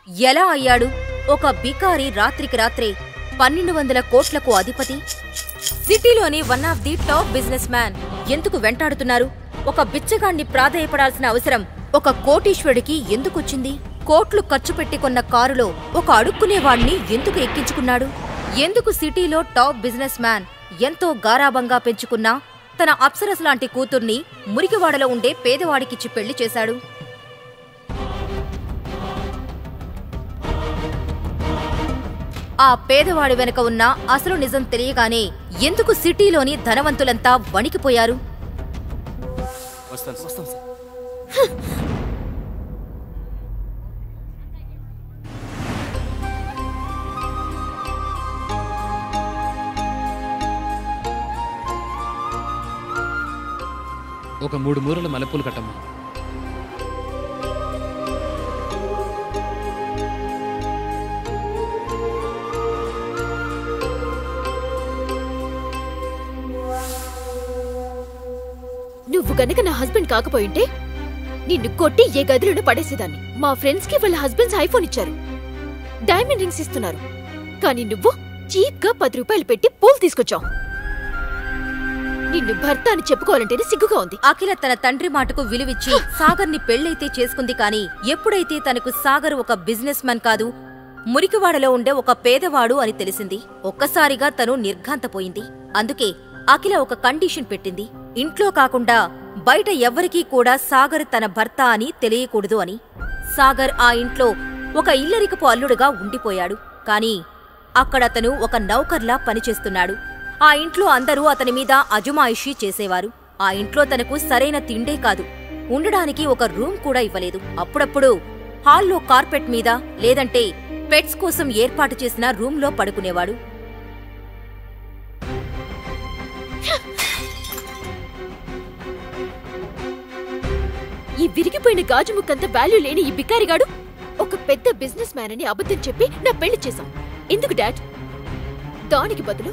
ఎలా అయ్యాడు ఒక బికారి రాత్రికి రాత్రే 1200 కోట్లకు అధిపతి? సిటీలోని one of the top business man ఎందుకు వెంటాడుతున్నారు? ఒక బిచ్చగాన్ని ప్రాధేయపడాల్సిన అవసరం ఒక కోటీశ్వరుడికి ఎందుకొచ్చింది? కోట్లు ఖర్చు పెట్టి కొన్న కారులో ఒక అడుక్కునేవాణ్ణి ఎందుకు ఎక్కించుకున్నాడు? ఎందుకు సిటీలో టాప్ బిజినెస్ మ్యాన్ ఎంతో గారాబంగా పెంచుకున్నా తన అప్సరస్ లాంటి కూతుర్ని మురికివాడలో ఉండే పేదవాడికిచ్చి పెళ్లి చేశాడు? ఆ పేదవాడి వెనక ఉన్న అసలు నిజం తెలియగానే ఎందుకు సిటీలోని ధనవంతులంతా వణికిపోయారు? ఒక 3 మూరల మల్లెపూలు కట్టమ్మా. నువ్వు గనక నా హస్బెండ్ కాకపోయింటే నిన్ను కొట్టి ఏ గదిలోనూ పడేసేదాన్ని. మా ఫ్రెండ్స్ కి వాళ్ళ హస్బెండ్స్ ఐఫోన్ ఇచ్చారు, డైమండ్ రింగ్స్ ఇస్తున్నారు. కానీ నువ్వు చీప్ గా 10 రూపాయలు పెట్టి పూలు తీసుకొచ్చావు. నిన్ను భర్త అని చెప్పుకోవాలంటేనే సిగ్గుగా ఉంది. అఖిల తన తండ్రి మాటకు విలువిచ్చి సాగర్ని పెళ్లైతే చేసుకుంది. కాని ఎప్పుడైతే తనకు సాగర్ ఒక బిజినెస్ మ్యాన్ కాదు, మురికివాడలో ఉండే ఒక పేదవాడు అని తెలిసింది, ఒక్కసారిగా తను నిర్ఘాంతపోయింది. అందుకే అఖిల ఒక కండిషన్ పెట్టింది. ఇంట్లో కాకుండా బయట ఎవ్వరికీ కూడా సాగర్ తన భర్త అని తెలియకూడదు అని. సాగర్ ఆ ఇంట్లో ఒక ఇల్లరికపు అల్లుడుగా ఉండిపోయాడు. కాని అక్కడతను ఒక నౌకర్లా పనిచేస్తున్నాడు. ఆ ఇంట్లో అందరూ అతని మీద అజమాయిషీ చేసేవారు. ఆ ఇంట్లో తనకు సరైన తిండే కాదు, ఉండడానికి ఒక రూమ్ కూడా ఇవ్వలేదు. అప్పుడప్పుడు హాల్లో కార్పెట్ మీద లేదంటే పెట్స్ కోసం ఏర్పాటు చేసిన రూంలో పడుకునేవాడు. ఈ విరిగిపోయిన గాజు ముక్కంత వాల్యూ లేని ఈ బికారిగాడు ఒక పెద్ద బిజినెస్ మ్యాన్ అని అబద్ధం చెప్పి నా పెళ్లి చేశాం. ఎందుకు డాడ్? దానికి బదులు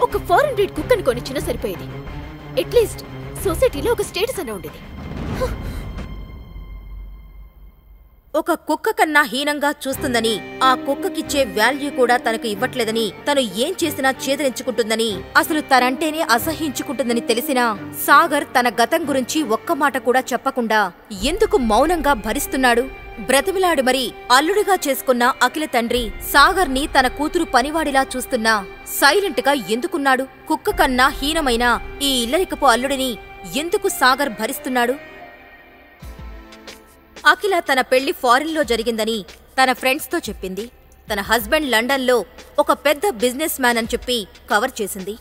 ఒక ఫారెన్ బ్రీడ్ కుక్కని కొనిచ్చినా సరిపోయేది. అట్లీస్ట్ సొసైటీలో ఒక స్టేటస్ అన్న ఉండేది. ఒక కుక్క కన్నా హీనంగా చూస్తుందని, ఆ కుక్కకిచ్చే వాల్యూ కూడా తనకు ఇవ్వట్లేదని, తను ఏం చేసినా చేదరించుకుంటుందని, అసలు తనంటేనే అసహ్యించుకుంటుందని తెలిసినా సాగర్ తన గతం గురించి ఒక్క మాట కూడా చెప్పకుండా ఎందుకు మౌనంగా భరిస్తున్నాడు? బ్రతిమిలాడు మరి అల్లుడిగా చేసుకున్న అఖిల తండ్రి సాగర్ని తన కూతురు పనివాడిలా చూస్తున్నా సైలెంట్ గా ఎందుకున్నాడు? కుక్క కన్నా హీనమైన ఈ ఇల్లరికపు అల్లుడిని ఎందుకు సాగర్ భరిస్తున్నాడు? అఖిల తన పెళ్లి ఫారిన్లో జరిగిందని తన ఫ్రెండ్స్తో చెప్పింది. తన హస్బెండ్ లండన్లో ఒక పెద్ద బిజినెస్ మ్యాన్ అని చెప్పి కవర్ చేసింది.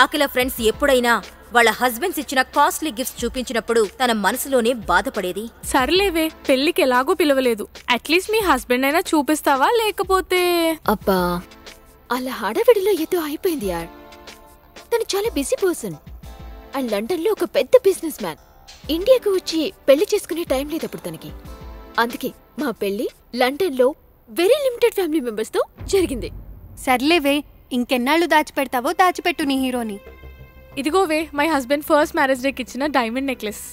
అఖిల ఫ్రెండ్స్ ఎప్పుడైనా వాళ్ళ హస్బెండ్స్ ఇచ్చిన కాస్ట్లీ గిఫ్ట్స్ చూపించినప్పుడు తన మనసులోనే బాధపడేది. సర్లేవే, పెళ్లికి ఎలాగో పిలవలేదు, అట్లీస్ట్ మీ హస్బెండ్ అయినా చూపిస్తావా? లేకపోతే అబ్బా, అలా హడావిడిలో ఏదో అయిపోయింది యార్. తను చాలా బిజీ పర్సన్ అండ్ లండన్లో ఒక పెద్ద బిజినెస్ మ్యాన్. ఇండియాకు వచ్చి పెళ్లి చేసుకునే టైం లేదప్పుడు తనకి. అందుకే మా పెళ్లి లండన్లో వెరీ లిమిటెడ్ ఫ్యామిలీ మెంబర్స్ తో జరిగింది. సర్లేవే, ఇంకెన్నాళ్ళు దాచిపెడతావో దాచిపెట్టు నీ హీరోని. ఇదిగోవే మై హస్బెండ్ ఫస్ట్ మ్యారేజ్ డేకి ఇచ్చిన డైమండ్ నెక్లెస్.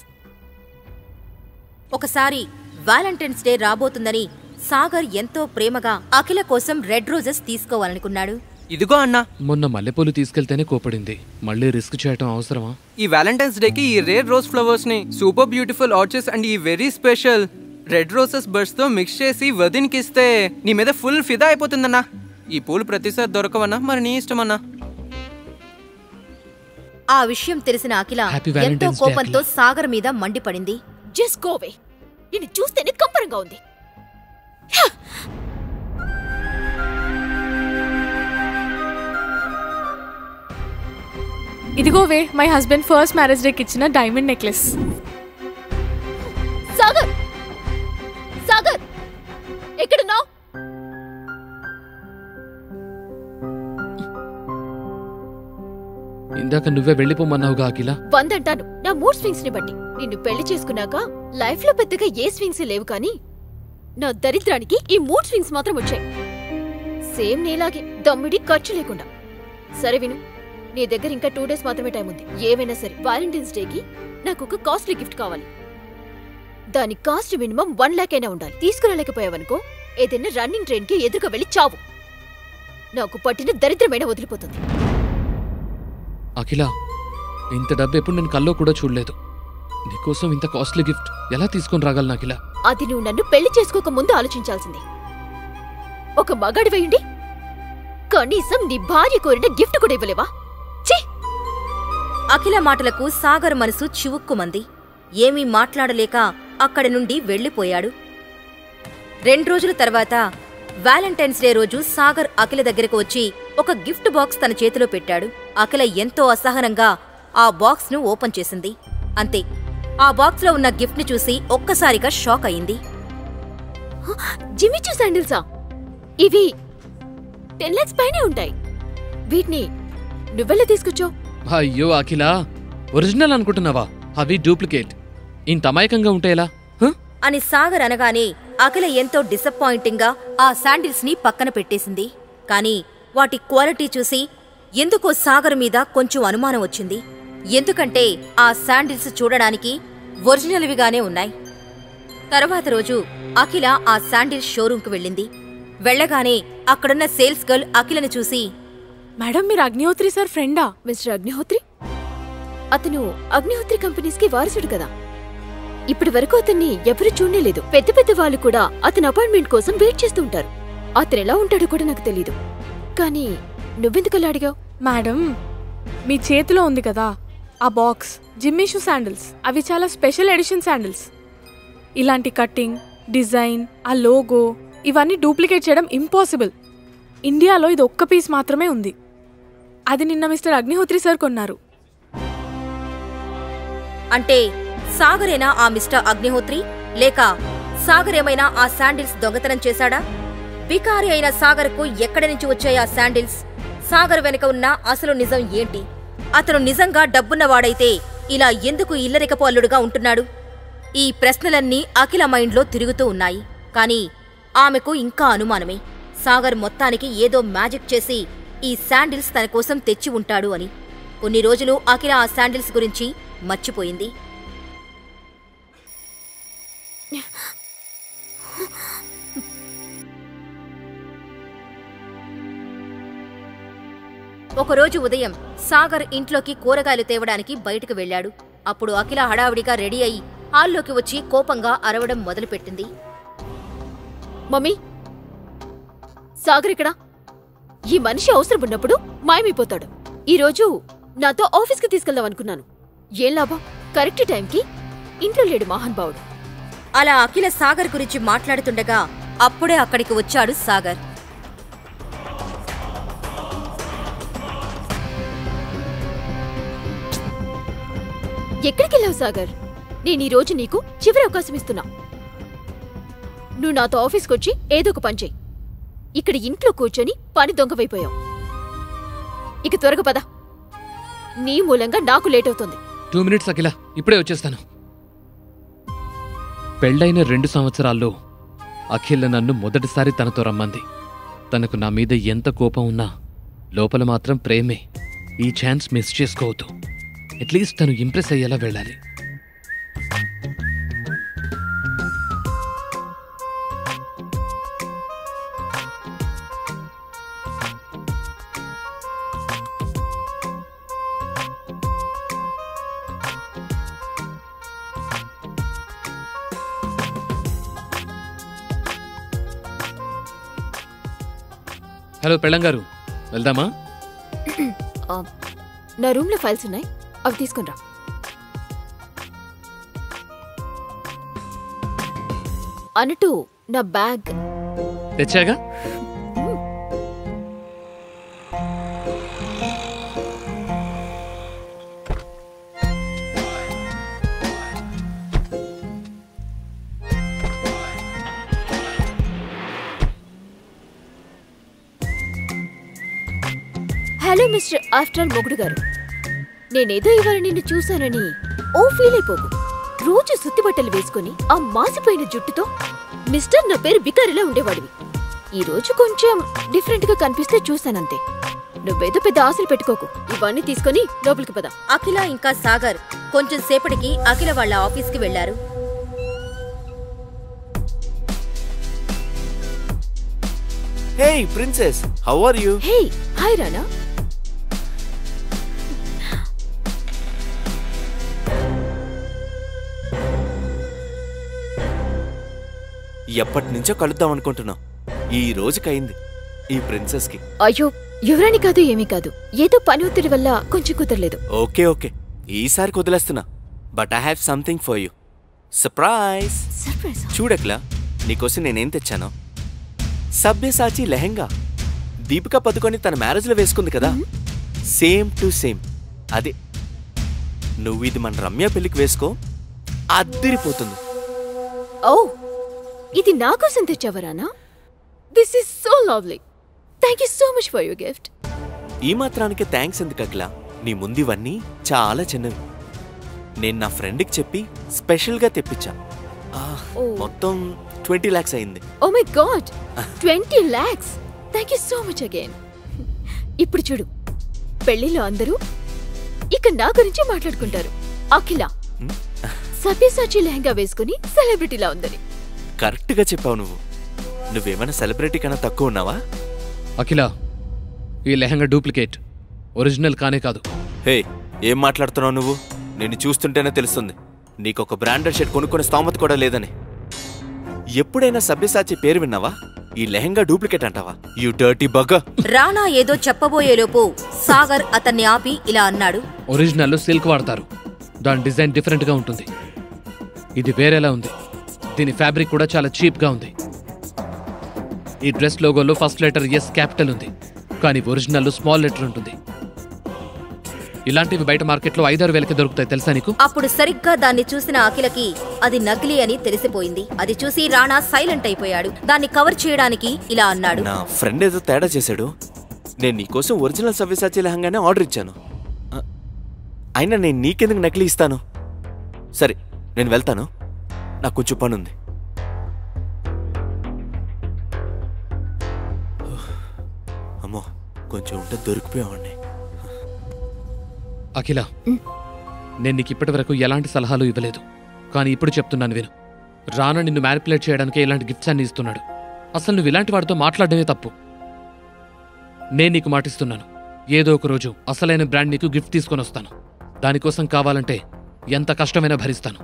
ఒకసారి వ్యాలంటైన్స్ డే రాబోతుందని సాగర్ ఎంతో ప్రేమగా అఖిల కోసం రెడ్ రోజెస్ తీసుకోవాలనుకున్నాడు. ఇదిగో అన్నా, మొన్న మల్లెపూలు తీసుకెళ్తేనే కోపడింది, మళ్ళీ రిస్క్ చేయటం అవసరమా? ఈ వ్యాలంటైన్స్ డేకి ఈ రేర్ రోజ్ ఫ్లవర్స్ ని సూపర్ బ్యూటిఫుల్ ఆర్చెస్ అండ్ ఈ very special red roses birds తో మిక్స్ చేసి వదినికి ఇస్తే నీ మీద ఫుల్ ఫిదా అయిపోతుందన్నా. ఈ పూలు ప్రతిసారి దొరకవన్నా, మరి నీ ఇష్టమన్నా. ఆ విషయం తెలిసిన అఖిల ఎంతో కోపంతో సాగర్ మీద మండిపడింది. జస్ట్ గో అవే, నిన్ను చూస్తేనే కంపరంగా ఉంది. ఇదిగోవే మై హస్బెండ్ ఫస్ట్ మ్యారేజ్ డేకి ఇచ్చిన డైమండ్ నెక్లెస్. సాగర్, సాగర్ ఎక్కడున్నావ్? ఇందాక నువ్వే వెళ్ళిపోమన్నావుగా అఖిల. వందంటాను నా మూడ్ స్వింగ్స్ ని బట్టి. నిన్ను పెళ్లి చేసుకున్నాక లైఫ్ లో పెద్దగా ఏ స్వింగ్స్ లేవు, కానీ నా దరిద్రానికి ఈ మూడ్ స్వింగ్స్ మాత్రం వచ్చాయి. సేమ్ నీలాగే దమ్మిడి ఖర్చు లేకుండా. సరే విను, నీ దగ్గర ఇంకా 2 days మాత్రమే టైం ఉంది. ఏవైనా సరే వ్యాలంటైన్స్ డేకి నాకు ఒక కాస్ట్లీ గిఫ్ట్ కావాలి. దాని కాస్ట్ మినిమం 1 lakh అయినా ఉండాలి. తీసుకురాలేకపోయావనుకో ఏదైనా రన్నింగ్ ట్రైన్ కి ఎదురుగా వెళ్ళి చావు. నాకు పట్టిన దరిద్రమైన వదిలిపోతుంది. అఖిల, ఇంత డబ్బు ఎప్పుడు నేను కల్లో కూడా చూడలేదు. నీకోసం ఇంత కాస్ట్లీ గిఫ్ట్ ఎలా తీసుకొని రాగలను అఖిల? అది నువ్వు నన్ను పెళ్లి చేసుకోక ముందు ఆలోచించాల్సింది. ఒక మగాడివైండి కనీసం నీ భార్య కోరిన గిఫ్ట్ కూడా ఇవ్వలేవా? ఛీ! అఖిల మాటలకు సాగర్ మనసు చివుక్కుమంది. ఏమీ మాట్లాడలేక అక్కడి నుండి వెళ్లిపోయాడు. 2 రోజుల తర్వాత వ్యాలంటైన్స్ డే రోజు సాగర్ అఖిల దగ్గరకు వచ్చి ఒక గిఫ్ట్ బాక్స్ తన చేతిలో పెట్టాడు. అఖిల ఎంతో అసహనంగా ఆ బాక్స్ ను ఓపెన్ చేసింది. అంతే, ఆ బాక్స్ లో ఉన్న గిఫ్ట్ ని చూసి ఒక్కసారిగా షాక్ అయింది. జిమ్మిచూ శాండిల్సా? ఇవి 10 lakhs పైనే ఉంటాయి. వీటిని నువ్వెలా తీసుకొచ్చావు? అయ్యో అఖిల, ఒరిజినల్ అనుకుంటున్నావా? అవి డూప్లికేట్. ఇంత అమాయకంగా ఉంటాయేలా? అని సాగర్ అనగానే అఖిల ఎంతో డిసప్పాయింటింగ్ గా ఆ శాండిల్స్ ని పక్కన పెట్టేసింది. కాని వాటి క్వాలిటీ చూసి ఎందుకో సాగర్ మీద కొంచెం అనుమానం వచ్చింది. ఎందుకంటే ఆ శాండిల్స్ చూడడానికి ఒరిజినల్విగానే ఉన్నాయి. తర్వాత రోజు అఖిల ఆ శాండిల్స్ షోరూంకు వెళ్ళింది. వెళ్లగానే అక్కడున్న సేల్స్ గర్ల్ అఖిలను చూసి, మేడం, మీరు అగ్నిహోత్రి సార్ ఫ్రెండా? మిస్టర్ అగ్నిహోత్రి? అతను అగ్నిహోత్రి కంపెనీస్ కి వారసుడు కదా. ఇప్పటి వరకు అతన్ని ఎవరు చూడలేదు. పెద్ద పెద్ద వాళ్ళు కూడా అతని అపాయింట్మెంట్ కోసం వెయిట్ చేస్తూ ఉంటారు. అతను ఎలా ఉంటాడో కూడా నాకు తెలీదు. కానీ నువ్వెందుకలా అడిగావు? మేడం, మీ చేతిలో ఉంది కదా ఆ బాక్స్, జిమ్మీషూ శాండిల్స్. అవి చాలా స్పెషల్ ఎడిషన్ శాండిల్స్. ఇలాంటి కట్టింగ్, డిజైన్, ఆ లోగో ఇవన్నీ డూప్లికేట్ చేయడం ఇంపాసిబుల్. ఇండియాలో ఇది ఒక్క పీస్ మాత్రమే ఉంది. అది నిన్న మిస్టర్ అగ్నిహోత్రి సార్ కొన్నారు. అంటే సాగరేనా ఆ మిస్టర్ అగ్నిహోత్రి? లేక సాగరేమైనా ఆ శాండిల్స్ దొంగతనం చేశాడా? బికారి అయిన సాగర్కు ఎక్కడి నుంచి వచ్చాయి ఆ శాండిల్స్? సాగర్ వెనుక ఉన్న అసలు నిజం ఏంటి? అతను నిజంగా డబ్బున్నవాడైతే ఇలా ఎందుకు ఇల్లరికపు అల్లుడుగా ఉంటున్నాడు? ఈ ప్రశ్నలన్నీ అఖిల మైండ్లో తిరుగుతూ ఉన్నాయి. కాని ఆమెకు ఇంకా అనుమానమే. సాగర్ మొత్తానికి ఏదో మ్యాజిక్ చేసి ఈ శాండిల్స్ తన కోసం తెచ్చి ఉంటాడు అని. కొన్ని రోజులు అఖిల ఆ శాండిల్స్ గురించి మర్చిపోయింది. ఒకరోజు ఉదయం సాగర్ ఇంట్లోకి కూరగాయలు తేవడానికి బయటకు వెళ్లాడు. అప్పుడు అఖిల హడావిడిగా రెడీ అయి హాల్లోకి వచ్చి కోపంగా అరవడం మొదలుపెట్టింది. మమ్మీ, సాగర్ ఇక్కడ. ఈ మనిషి అవసరం ఉన్నప్పుడు మాయమైపోతాడు. ఈరోజు నాతో ఆఫీస్కి తీసుకెళ్దాం అనుకున్నాను. ఏం లాభం? కరెక్ట్ టైంకి ఇంట్లో లేడు మహానుభావుడు. అలా అఖిల సాగర్ గురించి మాట్లాడుతుండగా అప్పుడే అక్కడికి వచ్చాడు సాగర్. ఎక్కడికెళ్ళావు సాగర్? నేను ఈ రోజు నీకు చివరి అవకాశం ఇస్తున్నా. నువ్వు నాతో ఆఫీస్కొచ్చి ఏదో ఒక పని చెయ్యి. ఇక్కడ ఇంట్లో కూర్చొని పని దొంగవైపోయావు. ఇక త్వరగా పద. నీ మూలంగా నాకు లేట్ అవుతుంది. 2 minutes అఖిల, ఇప్పుడే వచ్చేస్తాను. పెళ్ళైన 2 సంవత్సరాల్లో అఖిల నన్ను మొదటిసారి తనతో రమ్మంది. తనకు నా మీద ఎంత కోపం ఉన్నా లోపల మాత్రం ప్రేమే. ఈ ఛాన్స్ మిస్ చేసుకోవద్దు. అట్లీస్ట్ తను ఇంప్రెస్ అయ్యేలా వెళ్ళాలి. హలో పెళ్ళంగారు, వెళ్దామా? నా రూమ్ లో ఫైల్స్ ఉన్నాయి, అవి తీసుకునిరా. అన్నట్టు నా బ్యాగ్ తెచ్చాగా. హలో మిస్టర్ ఆఫ్టర్ ఆల్ మొగుడు గారు, నేనేదో ఇవాళ నిన్ను చూశానని ఓ ఫీల్ అయిపోకు. రోజు సుత్తి బట్టలు వేసుకుని ఆ మాసిపోయిన జుట్టుతో మిస్టర్ నా పేరు బికారిలా ఉండేవాడివి. ఈ రోజు కొంచెం డిఫరెంట్ గా కనిపిస్తే చూశానంతే. నువ్వేదో పెద్ద ఆశలు పెట్టుకోకు. ఇవన్నీ తీసుకుని లోపలికి పద. అఖిల ఇంకా సాగర్ కొంచెం సేపటికి అఖిల వాళ్ళ ఆఫీస్కి వెళ్లారు. Hey, princess. How are you? Hey hi రానా. ఎప్పటి నుంచో కలుద్దాం అనుకుంటున్నాం. ఈ రోజుకైంది ఈ ప్రిన్సెస్ కి. అయ్యో ఎవరని కాదు ఏమీ కాదు, ఏదో పని ఒత్తిడి వల్ల కొంచెం కుదరలేదు. ఓకే ఓకే, ఈసారి కుదిలేస్తున్నా. But I have something for you. Surprise. Surprise. చూడక్లా, నీకోసం నేనేం తెచ్చాను. సభ్యసాచి లెహంగా. దీపికా పదుకొని తన మ్యారేజ్లో వేసుకుంది కదా, సేమ్ టు సేమ్ అదే. నువ్వు ఇది మన రమ్య పెళ్లికి వేసుకో, అద్దిరిపోతుంది. ఓ, ఇది నా కోసం తెచ్చావా రానా? This is so lovely. Thank you so much for your gift. ఈ మాత్రానికి థ్యాంక్స్ ఎందుకు అఖిల? నీ ముందు ఇవన్నీ చాలా చిన్నవి. నేను నా ఫ్రెండ్కి చెప్పి స్పెషల్గా తెప్పించా. మొత్తం 20 lakhs అయింది. Oh my God, 20 lakhs. Thank you so much again. ఇప్పుడు చూడు, పెళ్లిలో అందరూ ఇక నా గురించి మాట్లాడుకుంటారు. అఖిల సభ్యసాచి లెహంగా వేసుకుని సెలబ్రిటీలా ఉందని. కరెక్ట్గా చెప్పావు నువ్వు. నువ్వేమైనా సెలబ్రిటీ కన్నా తక్కువ ఉన్నావా? అఖిల, ఈ లెహంగా డూప్లికేట్, ఒరిజినల్ కానే కాదు. హే, ఏం మాట్లాడుతున్నావు నువ్వు? నిన్ను చూస్తుంటేనే తెలుస్తుంది నీకొక బ్రాండెడ్ షర్ట్ కొనుక్కునే స్తోమత కూడా లేదని. ఎప్పుడైనా సభ్యసాచి పేరు విన్నావా? ఈ లెహంగా డూప్లికేట్ అంటావా? You dirty bug. రాణా ఏదో చెప్పబోయేలోపు సాగర్ అతన్ని ఆపి ఇలా అన్నాడు. ఒరిజినల్లో సిల్క్ వాడతారు, దాని డిజైన్ డిఫరెంట్గా ఉంటుంది. ఇది వేరేలా ఉంది. దీని ఫ్యాబ్రిక్ కూడా చాలా చీప్గా ఉంది. ఈ డ్రెస్ లోగోలో ఫస్ట్ లెటర్ ఎస్ క్యాపిటల్ ఉంది, కానీ ఒరిజినల్లో స్మాల్ లెటర్ ఉంటుంది. ఇలాంటివి బయట మార్కెట్లో 5-6 వేలకి దొరుకుతాయి, తెలుసా నీకు? అప్పుడు సరిగ్గా దాన్ని చూసిన అఖిలకి అది నకిలీ అని తెలిసిపోయింది. అది చూసి రాణా సైలెంట్ అయిపోయాడు. దాన్ని కవర్ చేయడానికి ఇలా అన్నాడు. నా ఫ్రెండ్ ఏదో తేడా చేశాడు. నేను నీకోసం ఒరిజినల్ సవ్యసాచి లెహంగానే ఆర్డర్ ఇచ్చాను. అయినా నేను నీకెందుకు నకిలీ ఇస్తాను? సరే, నేను వెళ్తాను, నాకు కొంచెం పని ఉంది. అమ్మో, కొంచెం ఉంటే దొరికిపోయావండి. అఖిల, నేను నీకు ఇప్పటి వరకు ఎలాంటి సలహాలు ఇవ్వలేదు, కానీ ఇప్పుడు చెప్తున్నాను విను. రానా నిన్ను మ్యానిపులేట్ చేయడానికి ఇలాంటి గిఫ్ట్స్ అన్ని ఇస్తున్నాడు. అసలు నువ్వు ఇలాంటి వాడితో మాట్లాడడమే తప్పు. నేను నీకు మాటిస్తున్నాను, ఏదో ఒక రోజు అసలైన బ్రాండ్ నీకు గిఫ్ట్ తీసుకొని వస్తాను. దానికోసం కావాలంటే ఎంత కష్టమైనా భరిస్తాను.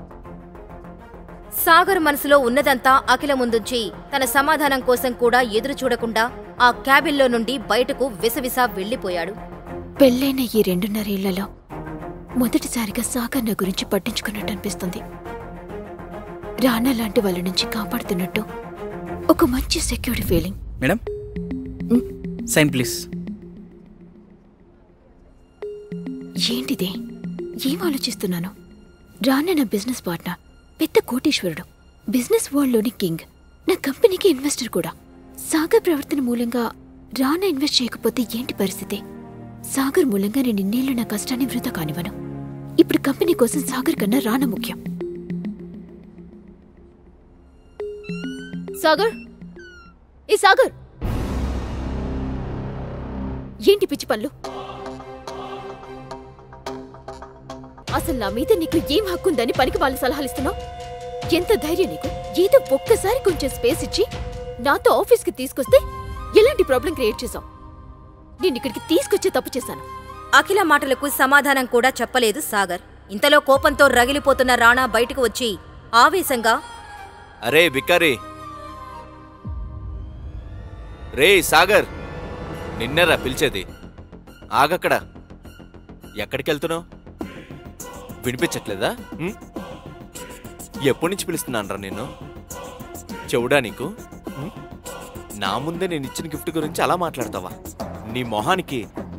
సాగర్ మనసులో ఉన్నదంతా అఖిల ముందుంచి తన సమాధానం కోసం కూడా ఎదురు చూడకుండా ఆ క్యాబిన్లో నుండి బయటకు విసవిసా వెళ్లిపోయాడు. పెళ్ళైన ఈ 2.5 ఏళ్లలో మొదటిసారిగా సాగర్ నా గురించి పట్టించుకున్నట్టు అనిపిస్తుంది. రానా లాంటి వాళ్ళ నుంచి కాపాడుతున్నట్టు ఒక మంచి security feeling. Madam, sign please. ఏంటిది? ఏం ఆలోచిస్తున్నాను? రానా నా బిజినెస్ పార్ట్నర్, పెద్ద కోటీశ్వరుడు, బిజినెస్ వరల్డ్లోని కింగ్, నా కంపెనీకి ఇన్వెస్టర్ కూడా. సాగర్ ప్రవర్తన మూలంగా రానా ఇన్వెస్ట్ చేయకపోతే ఏంటి పరిస్థితి? సాగర్ మూలంగా నేను ఇన్నేళ్లు నా కష్టాన్ని వృధా కానివ్వను. ఇప్పుడు కంపెనీ కోసం సాగర్ కన్నా రానా ముఖ్యం. సాగర్, ఏ సాగర్, ఏంటి పిచ్చి పనులు? అసలు నా మీద నీకు ఏం హక్కుందని పనికి వాళ్ళు సలహాలు ఇస్తున్నావు? ఎంత ధైర్యం నీకు? ఏదో ఒక్కసారి కొంచెం స్పేస్ ఇచ్చి నాతో ఆఫీస్కి తీసుకొస్తే ఎలాంటి ప్రాబ్లం క్రియేట్ చేశావు? నేను ఇక్కడికి తీసుకొచ్చే తప్పు చేశాను. అఖిల మాటలకు సమాధానం కూడా చెప్పలేదు సాగర్. ఇంతలో కోపంతో రగిలిపోతున్న రాణా బయటకు వచ్చి ఆవేశంగా, అరే బికారి, రే సాగర్, నిన్నరా పిలిచేది? ఆగక్కడ. ఎక్కడికెళ్తున్నావు? వినిపించట్లేదా? ఎప్పటి నుంచి పిలుస్తున్నానరా నిన్ను? చెవుడా నీకు? నా ముందే నేను ఇచ్చిన గిఫ్ట్ గురించి అలా మాట్లాడతావా? నీ మొహానికి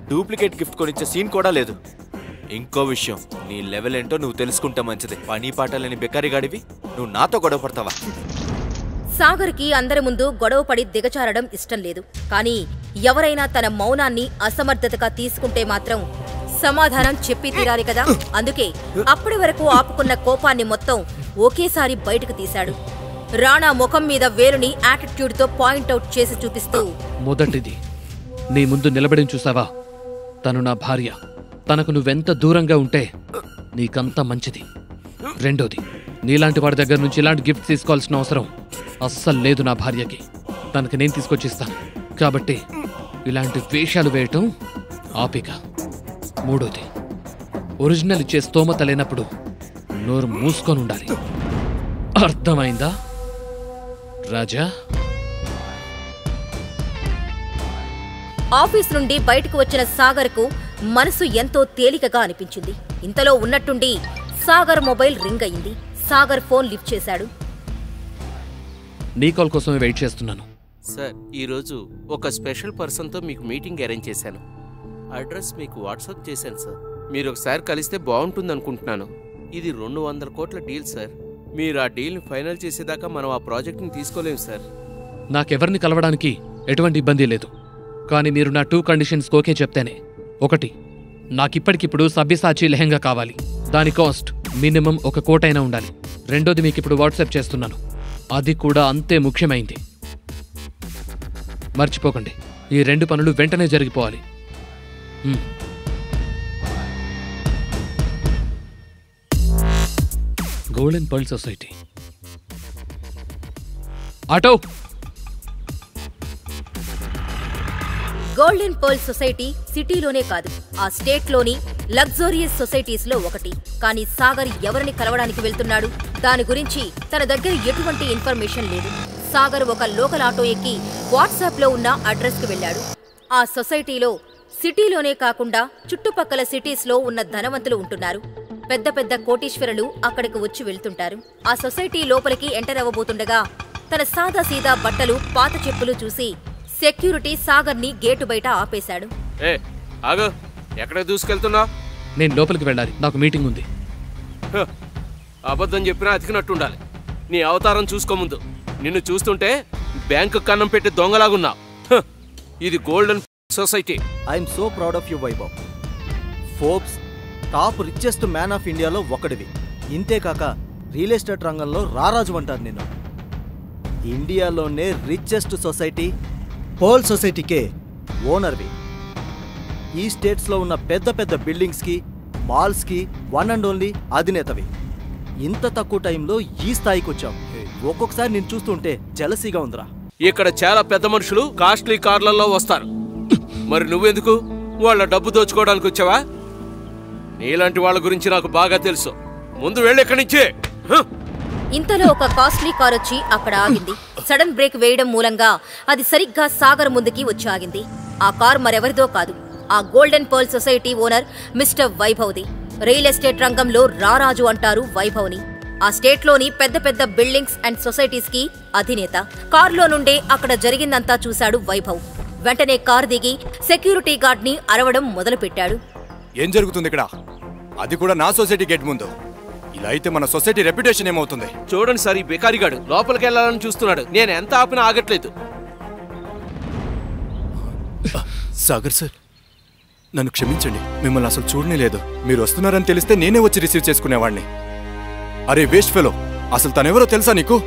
డూప్లికేట్ గిఫ్ట్ కొనిచ్చే సీన్ కూడా లేదు. ఇంకో విషయం, నీ లెవెల్ ఏంటో నువ్వు తెలుసుకుంటే మంచిది. పని పాట లేని బెకారిగాడివి నువ్వు నాతో గొడవ పడతావా? సాగర్కి అందరి ముందు గొడవపడి దిగచారడం ఇష్టం లేదు. కానీ ఎవరైనా తన మౌనాన్ని అసమర్థతగా తీసుకుంటే మాత్రం సమాధానం చెప్పి తీరాలి కదా. అందుకే అప్పటి వరకు ఆపుకున్న కోపాన్ని మొత్తం ఒకేసారి బయటకు తీశాడు. రాణా ముఖం మీద వేలుని యాటిట్యూడ్తో పాయింట్అవుట్ చేసి చూపిస్తూ, మొదటిది, నీ ముందు నిలబడి చూసావా? తను నా భార్య. తనకు నువ్వెంత దూరంగా ఉంటే నీకంత మంచిది. రెండోది, నీలాంటి వాడి దగ్గర నుంచి ఇలాంటి గిఫ్ట్ తీసుకోవాల్సిన అవసరం అస్సలు లేదు నా భార్యకి. తనకి నేను తీసుకొచ్చిస్తాను. కాబట్టి ఇలాంటి వేషాలు వేయటం ఆపిక. మూడోది, ఒరిజినల్ ఇచ్చే స్తోమత లేనప్పుడు నోరు మూసుకొని ఉండాలి. అర్థమైందా రాజా? ఆఫీస్ నుండి బయటకు వచ్చిన సాగర్కు మనసు ఎంతో తేలికగా అనిపించింది. ఇంతలో ఉన్నట్టుండి సాగర్ మొబైల్ రింగ్ అయింది. సాగర్ ఫోన్ లిఫ్ట్ చేశాడు. నీ కాల్ కోసమే వెయిట్ చేస్తున్నాను. సార్, ఈరోజు ఒక స్పెషల్ పర్సన్తో మీకు మీటింగ్ అరేంజ్ చేశాను. అడ్రస్ మీకు వాట్సాప్ చేశాను సార్. మీరు ఒకసారి కలిస్తే బాగుంటుంది అనుకుంటున్నాను. ఇది 200 కోట్ల డీల్ సార్. మీరు ఆ డీల్ని ఫైనల్ చేసేదాకా మనం ఆ ప్రాజెక్ట్ని తీసుకోలేము సార్. నాకెవరిని కలవడానికి ఎటువంటి ఇబ్బంది లేదు. కానీ మీరు నా 2 కండిషన్స్ ఓకే చెప్తేనే. 1, నాకిప్పటికిప్పుడు సభ్యసాచి లెహంగా కావాలి. దాని కాస్ట్ మినిమం 1 కోటైనా ఉండాలి. రెండోది, మీకు ఇప్పుడు వాట్సాప్ చేస్తున్నాను, అది కూడా అంతే ముఖ్యమైంది. మర్చిపోకండి, ఈ 2 పనులు వెంటనే జరిగిపోవాలి. Golden pearl society. Auto. Golden pearl society సిటీలోనే కాదు, ఆ స్టేట్లోని లగ్జోరియస్ సొసైటీస్లో ఒకటి. కానీ సాగర్ ఎవరిని కలవడానికి వెళ్తున్నాడు? దాని గురించి తన దగ్గర ఎటువంటి ఇన్ఫర్మేషన్ లేదు. సాగర్ ఒక లోకల్ ఆటో ఎక్కి వాట్సాప్లో ఉన్న అడ్రస్కి వెళ్ళాడు. ఆ సొసైటీలో సిటీలోనే కాకుండా చుట్టుపక్కల సిటీస్లో ఉన్న ధనవంతులు ఉంటున్నారు. పెద్ద పెద్ద కోటీశ్వరులు అక్కడికి వచ్చి వెళ్తుంటారు. ఆ సొసైటీ లోపలికి ఎంటర్ అవ్వబోతుండగా తన సాదాసీదా బట్టలు, పాత చెప్పులు చూసి సెక్యూరిటీ సాగర్ని గేటు బయట ఆపేశాడు. ఎక్కడ దూసుకెళ్తున్నావు? నేను లోపలికి వెళ్ళాలి, నాకు మీటింగ్ ఉంది. అబద్ధం చెప్పినా అతికినట్టుండాలి. నీ అవతారం చూసుకోముందు నిన్ను చూస్తుంటే బ్యాంకు కన్నం పెట్టి దొంగలాగున్నావు. ఇది golden society. I'm so proud of you Vaibhav. Forbes top richest man of ఇండియాలో ఒకటివి. ఇంతేకాక రియల్ ఎస్టేట్ రంగంలో రారాజు అంటారు నిన్ను. ఇండియాలోనే రిచెస్ట్ సొసైటీ పర్ల్ సొసైటీకే ఓనర్వి. ఈ స్టేట్స్లో ఉన్న పెద్ద పెద్ద బిల్డింగ్స్కి, మాల్స్కి వన్ అండ్ ఓన్లీ అధినేతవి. ఇంత తక్కువ టైంలో ఈ స్థాయికి వచ్చాం. ఒక్కొక్కసారి నేను చూస్తుంటే జలసీగా ఉందిరా. ఇక్కడ చాలా పెద్ద మనుషులు కాస్ట్లీ కార్లలో వస్తారు. మరి నువ్వెందుకు వాళ్ళ డబ్బు దోచుకోవడానికి వచ్చావా? నీలాంటి వాళ్ళ గురించి నాకు బాగా తెలుసు. ముందు వెళ్ళి ఎక్కడి నుంచే. ఇంతలో ఒక కాస్ట్లీ కార్ వచ్చి అక్కడ ఆగింది. సడన్ బ్రేక్ వేయడం మూలంగా అది సరిగ్గా సాగర్ ముందుకి వచ్చి ఆగింది. ఆ కార్ మరెవరిదో కాదు, ఆ golden pearl society owner mister వైభవ్ది. రియల్ ఎస్టేట్ రంగంలో రారాజు అంటారు వైభవ్ని. ఆ స్టేట్లోని పెద్ద పెద్ద బిల్డింగ్స్ అండ్ సొసైటీస్ కి అధినేత. కారులో నుండే అక్కడ జరిగిందంతా చూశాడు వైభవ్. వెంటనే కారు దిగి సెక్యూరిటీ గార్డ్ ని అరవడం మొదలుపెట్టాడు. ఏం జరుగుతుంది ఇక్కడ? అది కూడా నా సొసైటీ గేట్ ముందు. ఇలా అయితే మన సొసైటీ రెప్యుటేషన్ ఏమవుతుంది? చూడండి సార్, ఈ బేకారిగాడు లోపలికి వెళ్ళాలని చూస్తున్నాడు. నేను ఎంత ఆపినా ఆగట్లేదు. సాగర్ సార్, నన్ను క్షమించండి. మిమ్మల్ని అసలు చూడనే లేదు. మీరు వస్తున్నారని తెలిస్తే నేనే వచ్చి రిసీవ్ చేసుకునేవాడిని. అరే వేస్ట్ ఫెలో, అసలు తనెవరో తెలుసా నీకు?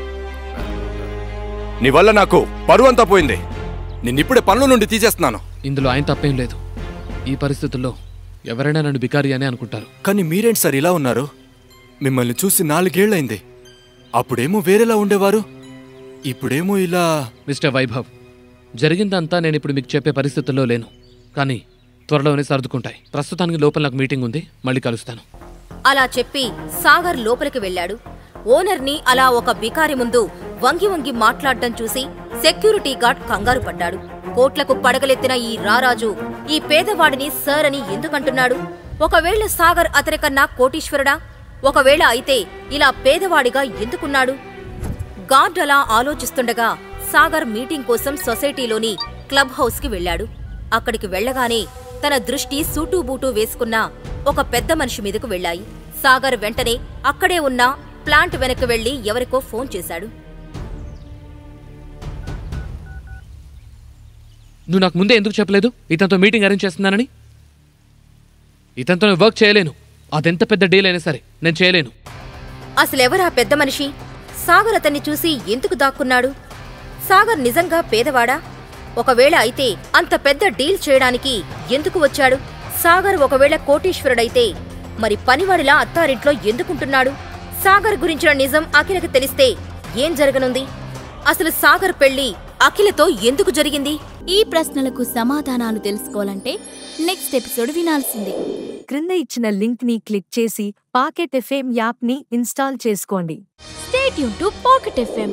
నీ వల్ల నాకు పరువు అంతా పోయింది. నిన్నిప్పుడే పనుల నుండి తీసేస్తున్నాను. ఇందులో ఆయన తప్పేం లేదు. ఈ పరిస్థితుల్లో ఎవరైనా నన్ను బికారి అని అనుకుంటారు. కానీ మీరేంటి సార్ ఇలా ఉన్నారు? మిమ్మల్ని చూసి 4 ఏళ్లైంది. అప్పుడేమో వేరేలా ఉండేవారు, ఇప్పుడేమో ఇలా. మిస్టర్ వైభవ్, జరిగిందంతా నేనిప్పుడు మీకు చెప్పే పరిస్థితుల్లో లేను. కానీ త్వరలోనే సర్దుకుంటాయి. ప్రస్తుతానికి లోపల నాకు మీటింగ్ ఉంది, మళ్ళీ కలుస్తాను. అలా చెప్పి సాగర్ లోపలికి వెళ్ళాడు. ఓనర్ని అలా ఒక బికారి ముందు వంగి వంగి మాట్లాడడం చూసి సెక్యూరిటీ గార్డ్ కంగారు పడ్డాడు. కోట్లకు పడగలెత్తిన ఈ రారాజు ఈ పేదవాడిని సర్ అని ఎందుకంటున్నాడు? ఒకవేళ సాగర్ అతనికన్నా కోటీశ్వరుడా? ఒకవేళ అయితే ఇలా పేదవాడిగా ఎందుకున్నాడు? గార్డ్ అలా ఆలోచిస్తుండగా సాగర్ మీటింగ్ కోసం సొసైటీలోని క్లబ్ హౌస్ కి వెళ్లాడు. అక్కడికి వెళ్లగానే తన దృష్టి సూటూబూటూ వేసుకున్న ఒక పెద్ద మనిషి మీదకు వెళ్లాయి. సాగర్ వెంటనే అక్కడే ఉన్న ప్లాంట్ వెనక్కి వెళ్లి ఎవరికో ఫోన్ చేశాడు. నువ్వు నాకు ముందే ఎందుకు చెప్పలేదు ఇతనితో మీటింగ్ అరేంజ్ చేస్తున్నానని? ఇతనితో వర్క్ చేయలేను. అదెంత పెద్ద డీల్ అయినా సరే నేను చేయలేను. అసలెవరా పెద్ద మనిషి? సాగర్ అతన్ని చూసి ఎందుకు దాక్కున్నాడు? సాగర్ నిజంగా పేదవాడా? ఒకవేళ అయితే అంత పెద్ద డీల్ చేయడానికి ఎందుకు వచ్చాడు? సాగర్ ఒకవేళ కోటీశ్వరుడైతే మరి పనివాడిలా అత్తారింట్లో ఎందుకుంటున్నాడు? సాగర్ గురించిన నిజం అఖిలకి తెలిస్తే ఏం జరగనుంది? అసలు సాగర్ పెళ్లి అఖిలతో ఎందుకు జరిగింది? ఈ ప్రశ్నలకు సమాధానాలు తెలుసుకోవాలంటే నెక్స్ట్ ఎపిసోడ్ వినాల్సిందే. క్రింద ఇచ్చిన లింక్ ని క్లిక్ చేసి పాకెట్ ఎఫ్ఎం యాప్ ని ఇన్స్టాల్ చేసుకోండి. Stay tune to pocket FM.